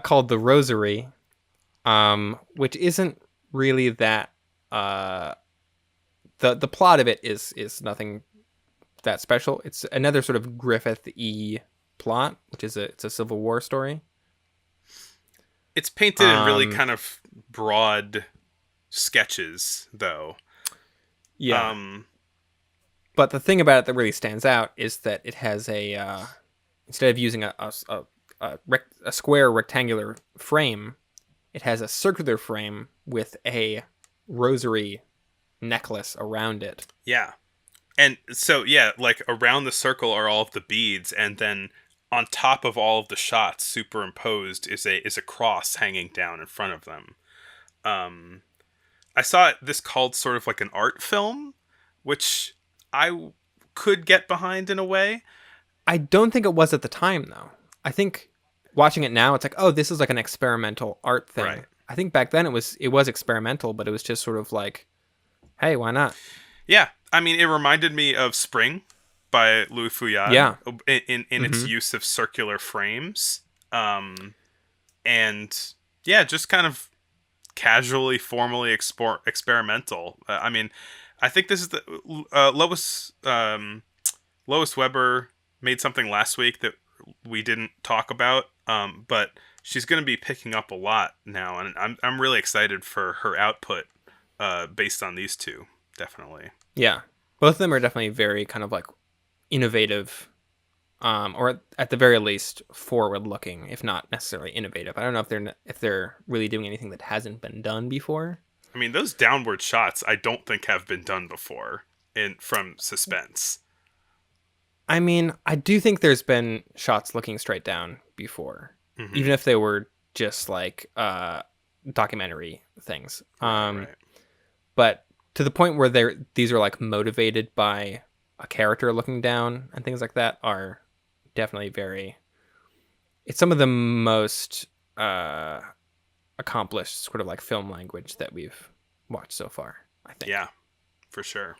called the Rosary, which isn't really that. Uh, the plot of it is nothing that special. It's another sort of Griffith-y plot, which is it's a Civil War story. It's painted in really Um, kind of broad sketches, though. yeah, Um, but the thing about it that really stands out is that it has instead of using a square rectangular frame, it has a circular frame with a rosary necklace around it. yeah. And so, yeah, like around the circle are all of the beads, and then on top of all of the shots, superimposed is a cross hanging down in front of them. Um, I saw this called sort of like an art film, which I could get behind in a way. I don't think it was at the time though. I think watching it now, it's like, oh, this is like an experimental art thing. Right. I think back then it was experimental, but it was just sort of like, hey, why not? Yeah, I mean, it reminded me of Spring by Louis Fouillade Yeah. in its Mm-hmm. use of circular frames. Um, and yeah, just kind of casually, formally experimental. I mean, I think this is the Lois Weber made something last week that we didn't talk about, but she's going to be picking up a lot now, and I'm really excited for her output based on these two, definitely. Yeah. Both of them are definitely very kind of like innovative, or at the very least forward looking, if not necessarily innovative. I don't know if they're really doing anything that hasn't been done before. I mean, those downward shots I don't think have been done before in from Suspense. I mean, I do think there's been shots looking straight down before, Mm-hmm. even if they were just like documentary things. Right, right. But to the point where these are like motivated by a character looking down and things like that are definitely very. It's some of the most uh, accomplished sort of like film language that we've watched so far, I think. Yeah, for sure.